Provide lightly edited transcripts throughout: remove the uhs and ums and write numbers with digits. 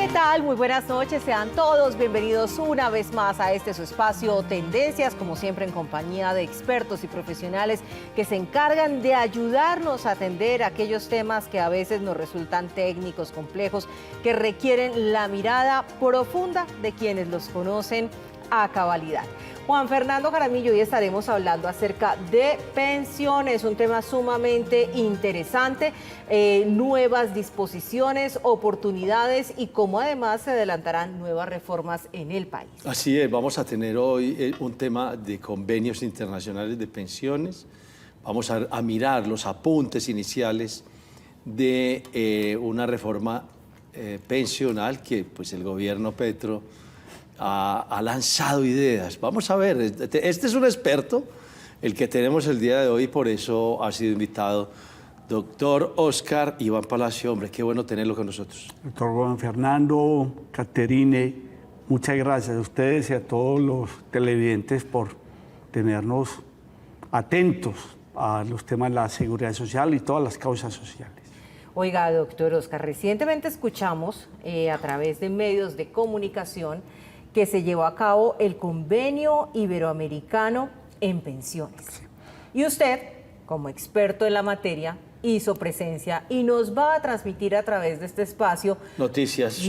¿Qué tal? Muy buenas noches, sean todos bienvenidos una vez más a este su espacio Tendencias, como siempre en compañía de expertos y profesionales que se encargan de ayudarnos a atender aquellos temas que a veces nos resultan técnicos, complejos, que requieren la mirada profunda de quienes los conocen a cabalidad. Juan Fernando Jaramillo, hoy estaremos hablando acerca de pensiones, un tema sumamente interesante, nuevas disposiciones, oportunidades y cómo además se adelantarán nuevas reformas en el país. Así es, vamos a tener hoy un tema de convenios internacionales de pensiones, vamos a mirar los apuntes iniciales de una reforma pensional que pues el gobierno Petro ha lanzado ideas. Vamos a ver, este es un experto, el que tenemos el día de hoy, por eso ha sido invitado. Doctor Oscar Iván Palacio, hombre, qué bueno tenerlo con nosotros. Doctor Juan Fernando, Caterine, muchas gracias a ustedes y a todos los televidentes por tenernos atentos a los temas de la seguridad social y todas las causas sociales. Oiga, doctor Oscar, recientemente escuchamos a través de medios de comunicación que se llevó a cabo el Convenio Iberoamericano en Pensiones. Y usted, como experto en la materia, hizo presencia y nos va a transmitir a través de este espacio noticias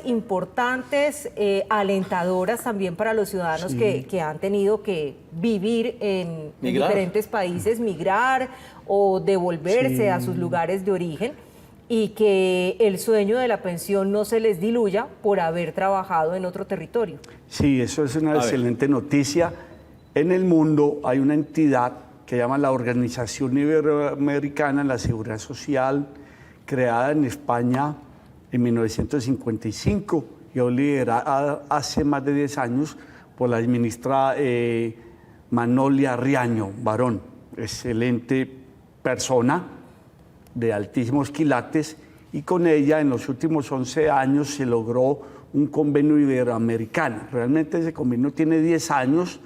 importantes, alentadoras también para los ciudadanos que han tenido que vivir en diferentes países, migrar o devolverse a sus lugares de origen, y que el sueño de la pensión no se les diluya por haber trabajado en otro territorio. Sí, eso es una excelente noticia. En el mundo hay una entidad que se llama la Organización Iberoamericana de la Seguridad Social, creada en España en 1955 y liderada hace más de 10 años por la ministra Manolia Riaño Barón, excelente persona, de altísimos quilates, y con ella en los últimos 11 años se logró un convenio iberoamericano. Realmente ese convenio tiene 10 años,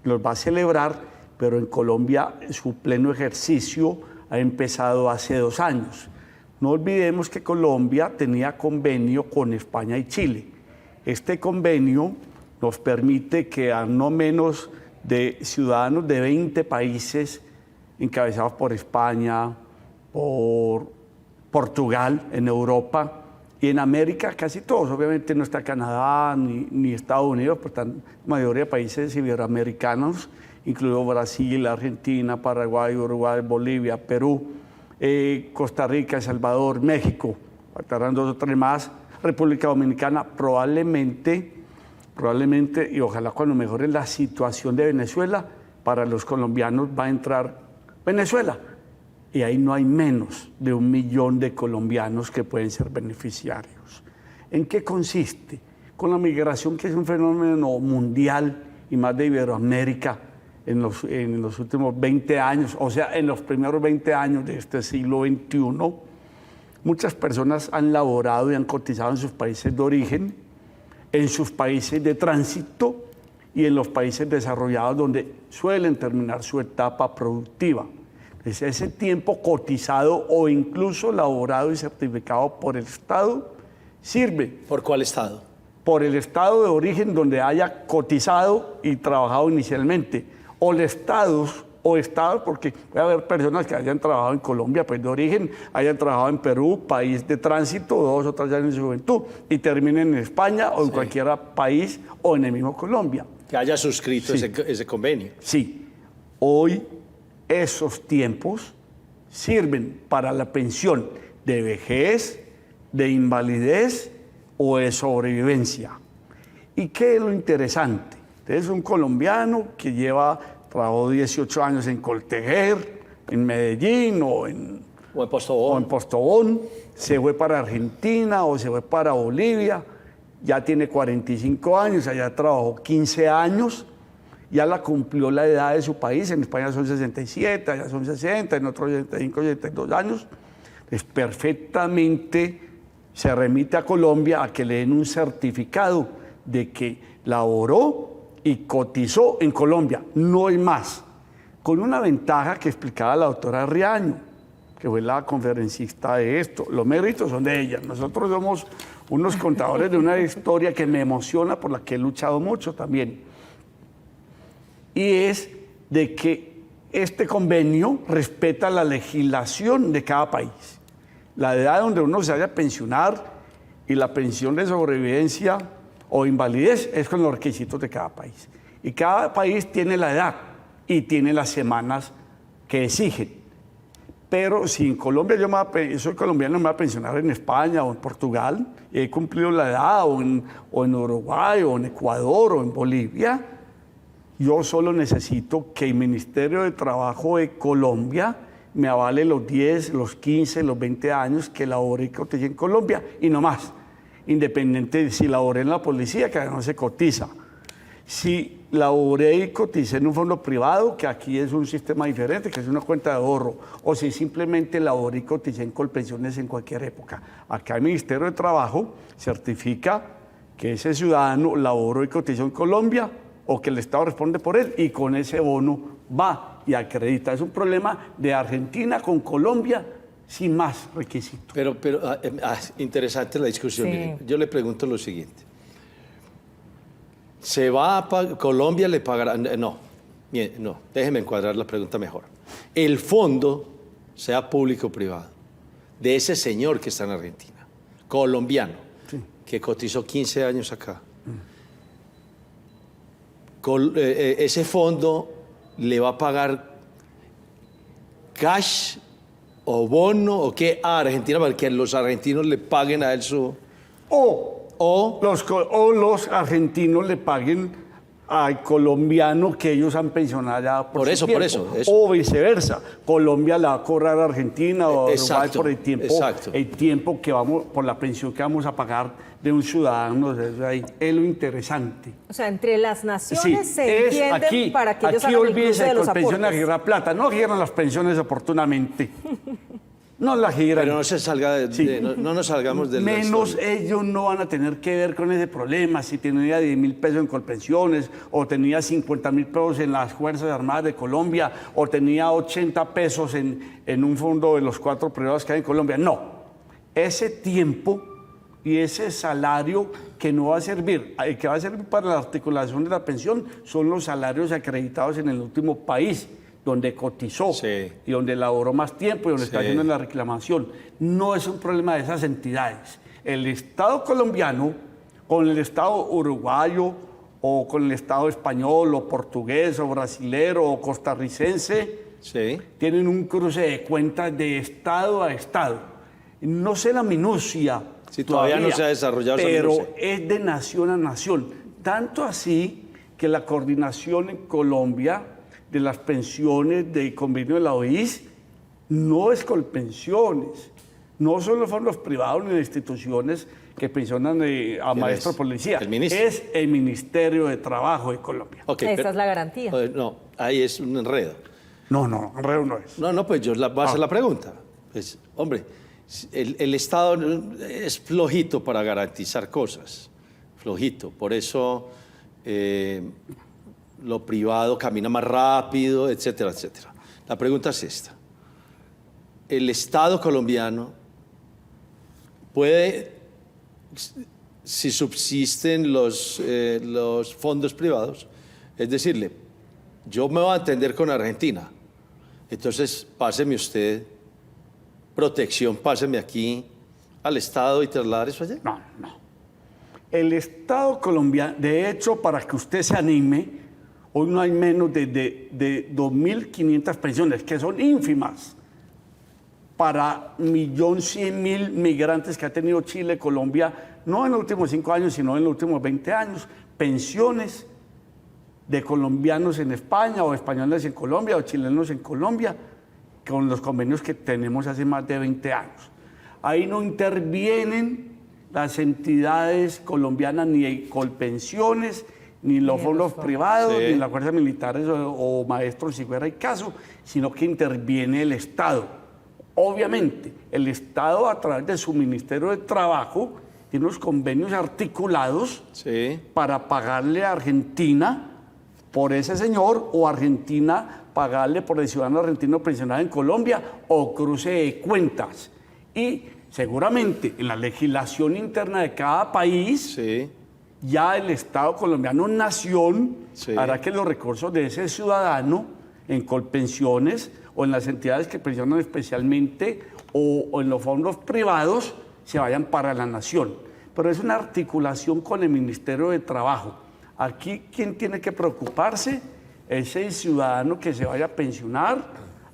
los va a celebrar, pero en Colombia su pleno ejercicio ha empezado hace 2 años. No olvidemos que Colombia tenía convenio con España y Chile. Este convenio nos permite que a no menos de ciudadanos de 20 países, encabezados por España, por Portugal, en Europa y en América, casi todos. Obviamente no está Canadá ni Estados Unidos, pero están la mayoría de países iberoamericanos, incluido Brasil, Argentina, Paraguay, Uruguay, Bolivia, Perú, Costa Rica, El Salvador, México, faltarán 2 o 3 más, República Dominicana, probablemente, y ojalá cuando mejore la situación de Venezuela, para los colombianos va a entrar Venezuela. Y ahí no hay menos de 1 millón de colombianos que pueden ser beneficiarios. ¿En qué consiste? Con la migración, que es un fenómeno mundial y más de Iberoamérica en los últimos 20 años, o sea, en los primeros 20 años de este siglo XXI, muchas personas han laborado y han cotizado en sus países de origen, en sus países de tránsito y en los países desarrollados donde suelen terminar su etapa productiva. Ese tiempo cotizado o incluso laborado y certificado por el Estado sirve. ¿Por cuál Estado? Por el Estado de origen donde haya cotizado y trabajado inicialmente. O estados, porque puede haber personas que hayan trabajado en Colombia, pues de origen, hayan trabajado en Perú, país de tránsito, 2 o 3 años de su juventud, y terminen en España o en cualquier país o en el mismo Colombia. Que haya suscrito ese convenio. Sí. Hoy esos tiempos sirven para la pensión de vejez, de invalidez o de sobrevivencia. ¿Y qué es lo interesante? Usted es un colombiano que trabajó 18 años en Coltejer, en Medellín o en Postobón, se fue para Argentina o se fue para Bolivia, ya tiene 45 años, allá trabajó 15 años, ya la cumplió la edad de su país, en España son 67, allá son 60, en otros 65, 62 años, pues perfectamente se remite a Colombia a que le den un certificado de que laboró y cotizó en Colombia, no hay más, con una ventaja que explicaba la doctora Riaño, que fue la conferencista de esto. Los méritos son de ella. Nosotros somos unos contadores de una historia que me emociona, por la que he luchado mucho también. Y es de que este convenio respeta la legislación de cada país. La edad donde uno se vaya a pensionar y la pensión de sobrevivencia o invalidez es con los requisitos de cada país. Y cada país tiene la edad y tiene las semanas que exigen. Pero si en Colombia yo soy colombiano, me voy a pensionar en España o en Portugal, y he cumplido la edad, o en Uruguay, o en Ecuador, o en Bolivia, yo solo necesito que el Ministerio de Trabajo de Colombia me avale los 10, los 15, los 20 años que laboré y coticé en Colombia, y no más. Independiente de si laboré en la policía, que no se cotiza. Si laboré y coticé en un fondo privado, que aquí es un sistema diferente, que es una cuenta de ahorro, o si simplemente laboré y coticé en Colpensiones en cualquier época. Acá el Ministerio de Trabajo certifica que ese ciudadano laboró y cotizó en Colombia, o que el Estado responde por él, y con ese bono va y acredita. Es un problema de Argentina con Colombia, sin más requisitos. Pero interesante la discusión. Sí. Miren, yo le pregunto lo siguiente. ¿Se va a Colombia le pagará? No, déjeme encuadrar la pregunta mejor. El fondo, sea público o privado, de ese señor que está en Argentina, colombiano, Sí. que cotizó 15 años acá, ese fondo le va a pagar cash o bono o qué a Argentina para que los argentinos le paguen a él su... O los argentinos le paguen al colombiano que ellos han pensionado ya por su tiempo. Eso. O viceversa. Colombia la va a cobrar a Argentina o a Uruguay por el tiempo que vamos, por la pensión que vamos a pagar de un ciudadano. Es lo interesante. O sea, entre las naciones se entienden para que ellos aquí hagan el cruce de los Colpensiones aportes. gira plata. No giran las pensiones oportunamente. No la giran. Pero no se salga no nos salgamos del... Menos ellos no van a tener que ver con ese problema. Si tenía 10.000 pesos en Colpensiones, o tenía 50.000 pesos en las Fuerzas Armadas de Colombia, o tenía 80 pesos en un fondo de los 4 privados que hay en Colombia. No. Ese tiempo y ese salario que no va a servir, el que va a servir para la articulación de la pensión, son los salarios acreditados en el último país donde cotizó, sí, y donde laboró más tiempo y donde sí, está haciendo la reclamación. No es un problema de esas entidades. El Estado colombiano con el Estado uruguayo o con el Estado español o portugués o brasilero o costarricense, sí, tienen un cruce de cuentas de Estado a Estado. No sé la minucia, sí, todavía no se ha desarrollado esa pero minucia. es de nación a nación. Tanto así que la coordinación en Colombia de las pensiones del convenio de la OIS no es Colpensiones, no son los fondos privados ni las instituciones que pensionan a maestros policía, es el Ministerio de Trabajo de Colombia. Okay, Esa es la garantía. No, ahí es un enredo. No, enredo no es. No, pues yo voy a hacer la pregunta. Pues, hombre, el Estado es flojito para garantizar cosas, flojito, por eso... lo privado camina más rápido, etcétera, etcétera. La pregunta es esta. ¿El Estado colombiano puede, si subsisten los fondos privados, es decirle, yo me voy a entender con Argentina, entonces páseme usted protección, páseme aquí al Estado y trasladar eso allá? No. El Estado colombiano, de hecho, para que usted se anime, hoy no hay menos de 2.500 pensiones, que son ínfimas para 1.100.000 migrantes que ha tenido Chile, Colombia, no en los últimos 5 años, sino en los últimos 20 años. Pensiones de colombianos en España, o españoles en Colombia, o chilenos en Colombia, con los convenios que tenemos hace más de 20 años. Ahí no intervienen las entidades colombianas, ni Colpensiones, ni los fondos privados, sí, ni las fuerzas militares o maestros, si fuera el caso, sino que interviene el Estado. Obviamente, el Estado, a través de su Ministerio de Trabajo, tiene unos convenios articulados, sí, para pagarle a Argentina por ese señor, o Argentina pagarle por el ciudadano argentino pensionado en Colombia, o cruce de cuentas. Y seguramente en la legislación interna de cada país, Sí. ya el Estado colombiano nación Sí. hará que los recursos de ese ciudadano en Colpensiones o en las entidades que pensionan especialmente o en los fondos privados se vayan para la nación. Pero es una articulación con el Ministerio de Trabajo. Aquí quien tiene que preocuparse es el ciudadano que se vaya a pensionar,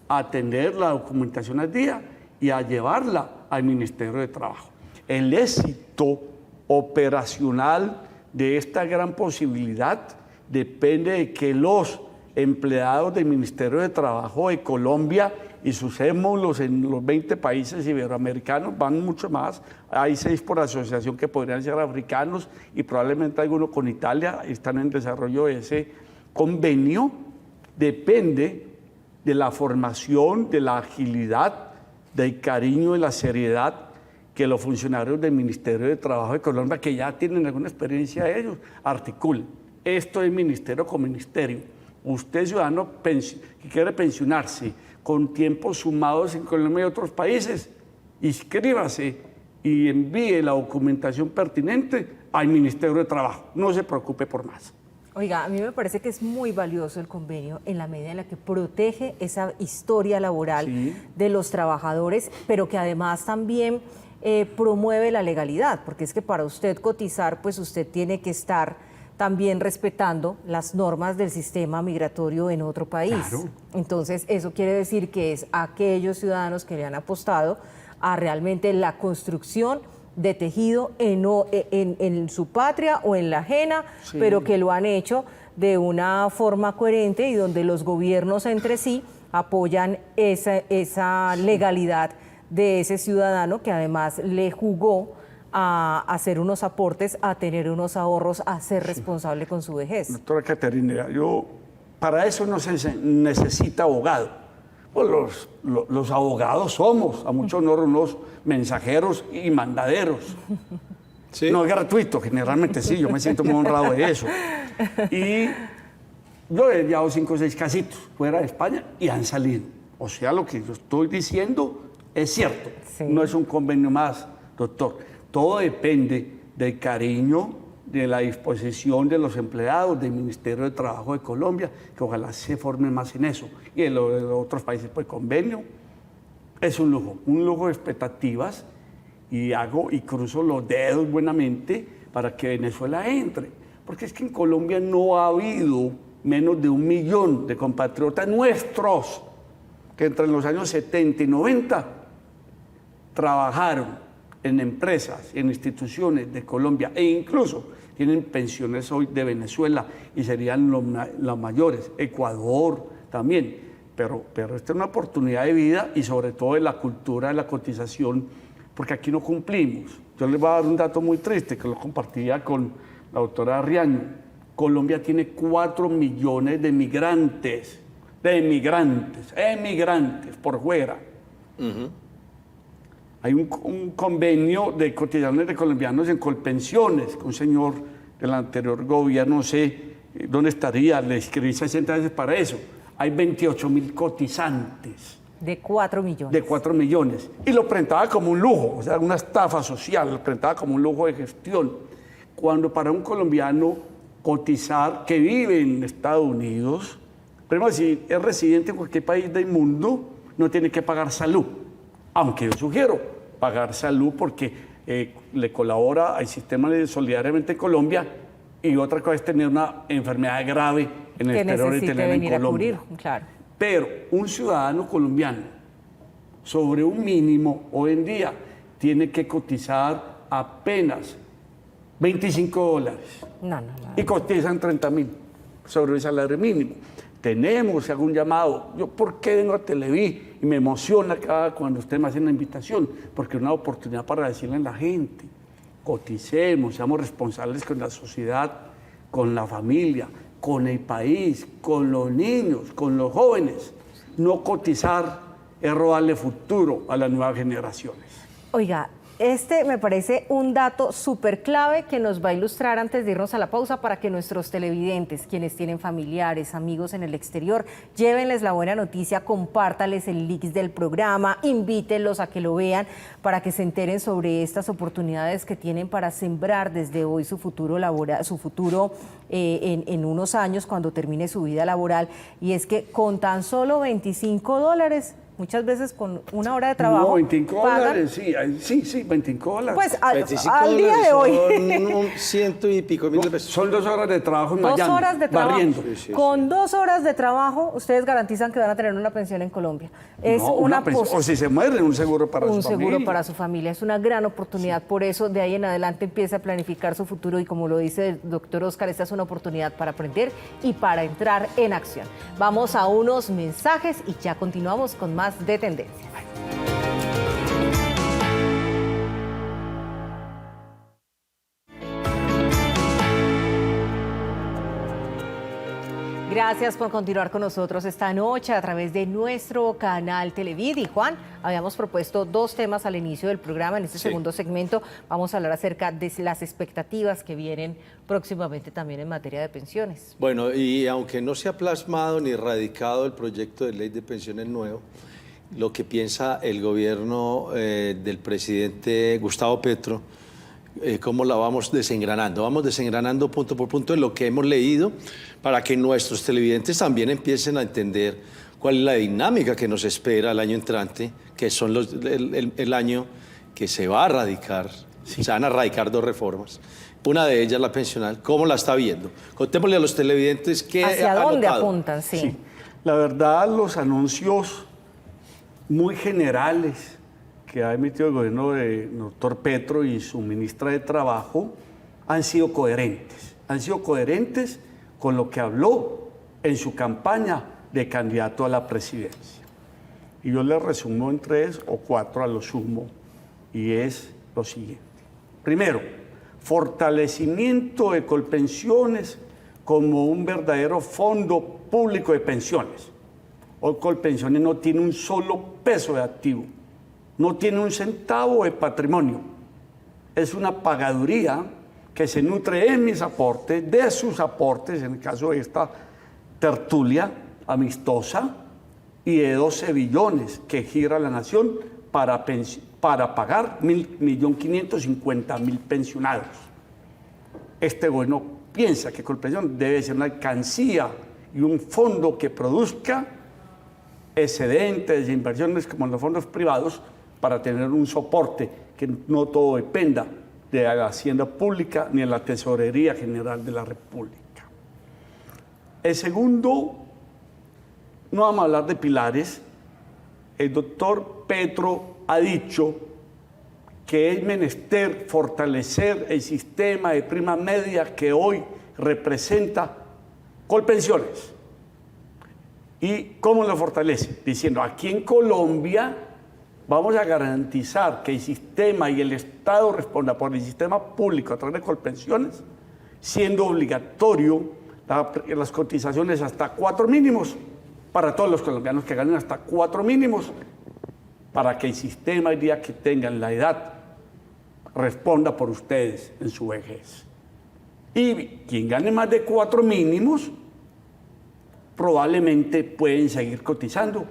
a tener la documentación al día y a llevarla al Ministerio de Trabajo. El éxito operacional de esta gran posibilidad depende de que los empleados del Ministerio de Trabajo de Colombia y sus émulos en los 20 países iberoamericanos, van mucho más, hay 6 por asociación que podrían ser africanos y probablemente algunos con Italia, están en desarrollo de ese convenio, depende de la formación, de la agilidad, del cariño y la seriedad que los funcionarios del Ministerio de Trabajo de Colombia, que ya tienen alguna experiencia de ellos, articulen. Esto es ministerio con ministerio. Usted, ciudadano que quiere pensionarse con tiempos sumados en Colombia y otros países, inscríbase y envíe la documentación pertinente al Ministerio de Trabajo. No se preocupe por más. Oiga, a mí me parece que es muy valioso el convenio en la medida en la que protege esa historia laboral Sí. de los trabajadores, pero que además también promueve la legalidad, porque es que para usted cotizar, pues usted tiene que estar también respetando las normas del sistema migratorio en otro país. Claro. Entonces, eso quiere decir que es aquellos ciudadanos que le han apostado a realmente la construcción de tejido en su patria o en la ajena, Sí. pero que lo han hecho de una forma coherente y donde los gobiernos entre sí apoyan esa legalidad de ese ciudadano que además le jugó a hacer unos aportes, a tener unos ahorros, a ser responsable con su vejez. Doctora Caterina, para eso no se necesita abogado. Pues los abogados somos, a mucho honor, unos mensajeros y mandaderos. Sí. No es gratuito, generalmente sí, yo me siento muy honrado de eso. Y yo he enviado 5 o 6 casitos fuera de España y han salido. O sea, lo que yo estoy diciendo es cierto. Sí. No es un convenio más, doctor. Todo depende del cariño, de la disposición de los empleados del Ministerio de Trabajo de Colombia, que ojalá se formen más en eso. Y en los otros países, pues convenio es un lujo de expectativas, y hago y cruzo los dedos buenamente para que Venezuela entre. Porque es que en Colombia no ha habido menos de 1 millón de compatriotas nuestros que entre los años 70 y 90 trabajaron en empresas, en instituciones de Colombia e incluso tienen pensiones hoy de Venezuela y serían los mayores, Ecuador también, pero esta es una oportunidad de vida y sobre todo de la cultura de la cotización, porque aquí no cumplimos. Yo les voy a dar un dato muy triste que lo compartía con la doctora Riaño. Colombia tiene 4 millones de emigrantes por fuera. Hay un convenio de cotizaciones de colombianos en Colpensiones, que un señor del anterior gobierno, no sé dónde estaría, le escribí 60 veces para eso. Hay 28.000 cotizantes. De 4 millones. De 4 millones. Y lo presentaba como un lujo, o sea, una estafa social, lo presentaba como un lujo de gestión. Cuando para un colombiano cotizar que vive en Estados Unidos, primero, si es residente en cualquier país del mundo, no tiene que pagar salud. Aunque yo sugiero pagar salud porque le colabora al sistema de solidariamente en Colombia, y otra cosa es tener una enfermedad grave en el exterior y tenerla en Colombia. A cubrir, claro. Pero un ciudadano colombiano sobre un mínimo hoy en día tiene que cotizar apenas $25 No. y cotizan 30.000 sobre el salario mínimo. Tenemos, hago un llamado, yo por qué vengo a Televí y me emociona cuando usted me hace una invitación, porque es una oportunidad para decirle a la gente, coticemos, seamos responsables con la sociedad, con la familia, con el país, con los niños, con los jóvenes. No cotizar es robarle futuro a las nuevas generaciones. Oiga, Este me parece un dato súper clave que nos va a ilustrar antes de irnos a la pausa para que nuestros televidentes, quienes tienen familiares, amigos en el exterior, llévenles la buena noticia, compártales el link del programa, invítenlos a que lo vean para que se enteren sobre estas oportunidades que tienen para sembrar desde hoy su futuro laboral, su futuro en unos años cuando termine su vida laboral. Y es que con tan solo $25, muchas veces con una hora de trabajo. No, 25 dólares, sí, 25 dólares. Pues al día de hoy. Son un ciento y pico mil pesos. Son 2 horas de trabajo en Miami. 2 horas de trabajo. Barriendo. Con 2 horas de trabajo, ustedes garantizan que van a tener una pensión en Colombia. Es No, una pensión, o si se mueren, un seguro para su familia. Un seguro para su familia. Es una gran oportunidad. Por eso, de ahí en adelante, empieza a planificar su futuro. Y como lo dice el doctor Oscar, esta es una oportunidad para aprender y para entrar en acción. Vamos a unos mensajes y ya continuamos con más de Tendencias. Gracias por continuar con nosotros esta noche a través de nuestro canal Televid. Y Juan, habíamos propuesto 2 temas al inicio del programa. En este segundo segmento vamos a hablar acerca de las expectativas que vienen próximamente también en materia de pensiones. Bueno, y aunque no se ha plasmado ni radicado el proyecto de ley de pensiones nuevo, lo que piensa el gobierno del presidente Gustavo Petro, cómo la vamos desengranando punto por punto en lo que hemos leído para que nuestros televidentes también empiecen a entender cuál es la dinámica que nos espera el año entrante, que son el año que se va a radicar, se van a radicar 2 reformas. Una de ellas, la pensional, ¿cómo la está viendo? Contémosle a los televidentes qué ¿Hacia dónde notado. apuntan? Sí. La verdad, los anuncios muy generales que ha emitido el gobierno del doctor Petro y su ministra de Trabajo han sido coherentes. Han sido coherentes con lo que habló en su campaña de candidato a la presidencia. Y yo les resumo en 3 o 4 a lo sumo, y es lo siguiente. Primero, fortalecimiento de Colpensiones como un verdadero fondo público de pensiones. Hoy Colpensiones no tiene un solo peso de activo, no tiene un centavo de patrimonio. Es una pagaduría que se nutre en mis aportes, de sus aportes, en el caso de esta tertulia amistosa, y de 12 billones que gira la nación para pagar 1.550.000 pensionados. Este gobierno piensa que Colpensión debe ser una alcancía y un fondo que produzca excedentes de inversiones como en los fondos privados para tener un soporte que no todo dependa de la Hacienda Pública ni de la Tesorería General de la República. El segundo, no vamos a hablar de pilares. El doctor Petro ha dicho que es menester fortalecer el sistema de prima media que hoy representa Colpensiones. ¿Y cómo lo fortalece? Diciendo, aquí en Colombia vamos a garantizar que el sistema y el Estado responda por el sistema público a través de Colpensiones, siendo obligatorio las cotizaciones hasta 4 mínimos para todos los colombianos que ganen hasta 4 mínimos, para que el sistema el día que tengan la edad responda por ustedes en su vejez. Y quien gane más de 4 mínimos probablemente pueden seguir cotizando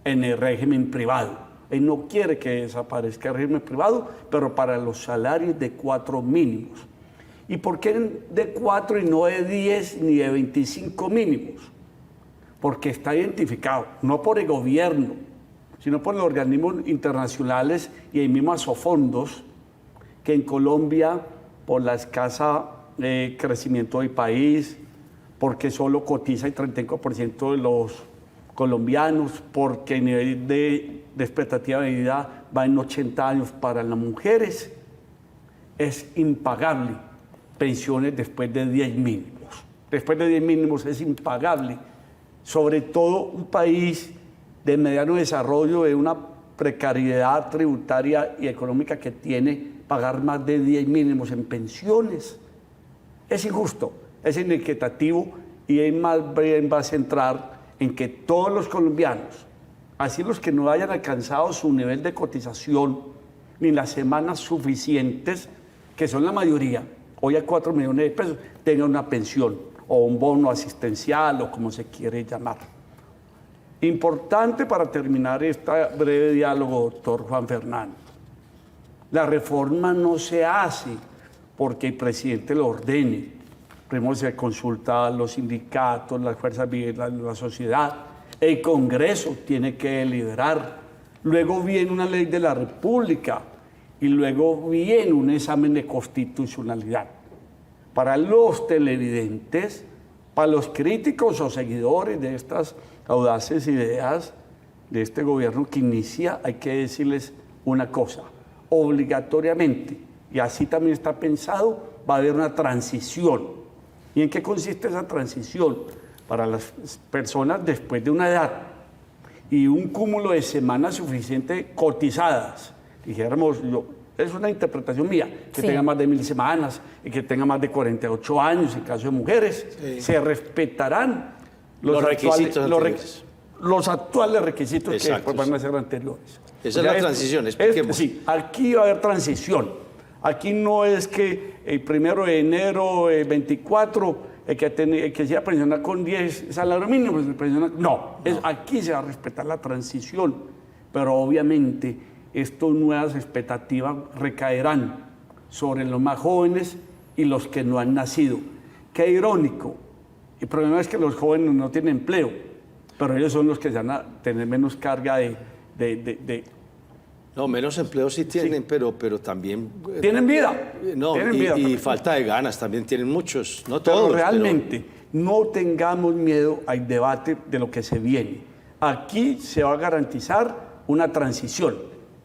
en el régimen privado. Él no quiere que desaparezca el régimen privado, pero para los salarios de 4 mínimos. ¿Y por qué de 4 y no de 10 ni de 25 mínimos? Porque está identificado, no por el gobierno, sino por los organismos internacionales y el mismo Asofondos, que en Colombia, por la escasa crecimiento del país, porque solo cotiza el 35% de los colombianos, porque el nivel de expectativa de vida va en 80 años para las mujeres, es impagable pensiones después de 10 mínimos. Después de 10 mínimos es impagable, sobre todo un país de mediano desarrollo, de una precariedad tributaria y económica que tiene, pagar más de 10 mínimos en pensiones. Es injusto, es inequitativo y él más bien va a centrar en que todos los colombianos, así los que no hayan alcanzado su nivel de cotización ni las semanas suficientes, que son la mayoría, hoy hay 4 millones de pesos, tengan una pensión o un bono asistencial o como se quiere llamar. Importante para terminar este breve diálogo, doctor Juan Fernando. La reforma no se hace porque el presidente lo ordene. Primero se consulta a los sindicatos, las fuerzas vivas, la sociedad. El Congreso tiene que deliberar. Luego viene una ley de la República y luego viene un examen de constitucionalidad. Para los televidentes, para los críticos o seguidores de estas audaces ideas de este gobierno que inicia, hay que decirles una cosa, obligatoriamente, y así también está pensado, va a haber una transición. ¿Y en qué consiste esa transición? Para las personas después de una edad y un cúmulo de semanas suficientes cotizadas, dijéramos, es una interpretación mía, que tenga más de 1000 semanas y que tenga más de 48 años en caso de mujeres, se respetarán los actuales requisitos. Exacto, que después van a ser anteriores. Esa es la transición, expliquemos. Sí, aquí va a haber transición. Aquí no es que el 1 de enero 24 el que sea pensionado con 10 salarios mínimos, no. Aquí se va a respetar la transición, pero obviamente estas nuevas expectativas recaerán sobre los más jóvenes y los que no han nacido. Qué irónico. El problema es que los jóvenes no tienen empleo, pero ellos son los que van a tener menos carga No, menos empleo sí tienen, sí. Pero también... Tienen vida. No, tienen vida, y falta de ganas también tienen muchos, no pero todos. Realmente, no tengamos miedo al debate de lo que se viene. Aquí se va a garantizar una transición,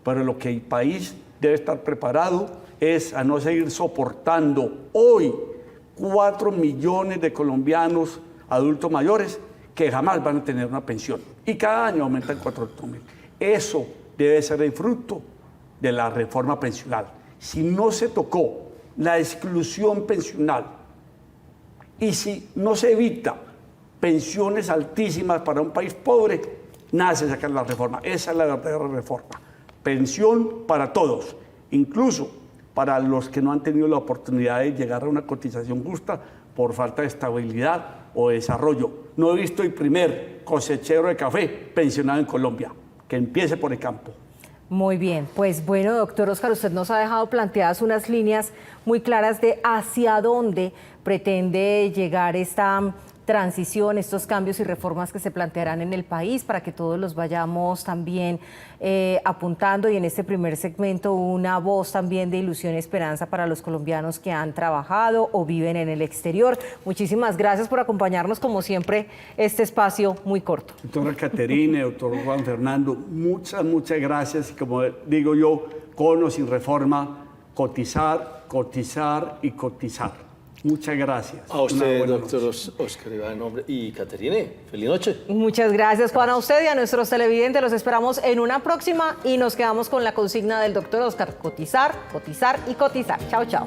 pero lo que el país debe estar preparado es a no seguir soportando hoy 4 millones de colombianos adultos mayores que jamás van a tener una pensión. Y cada año aumentan 400.000. Eso debe ser el fruto de la reforma pensional. Si no se tocó la exclusión pensional y si no se evita pensiones altísimas para un país pobre, nada se saca la reforma. Esa es la verdadera reforma. Pensión para todos, incluso para los que no han tenido la oportunidad de llegar a una cotización justa por falta de estabilidad o desarrollo. No he visto el primer cosechero de café pensionado en Colombia. Que empiece por el campo. Muy bien, pues bueno, doctor Oscar, usted nos ha dejado planteadas unas líneas muy claras de hacia dónde pretende llegar esta transición, estos cambios y reformas que se plantearán en el país para que todos los vayamos también apuntando, y en este primer segmento una voz también de ilusión y esperanza para los colombianos que han trabajado o viven en el exterior. Muchísimas gracias por acompañarnos, como siempre, este espacio muy corto. Doctora Caterine, doctor Juan Fernando, muchas gracias. Y como digo yo, con o sin reforma, cotizar, cotizar y cotizar. Muchas gracias. A usted, doctor Oscar Iván, y Caterine, feliz noche. Muchas gracias, Juan, a usted y a nuestros televidentes. Los esperamos en una próxima y nos quedamos con la consigna del doctor Oscar: cotizar, cotizar y cotizar. Chao, chao.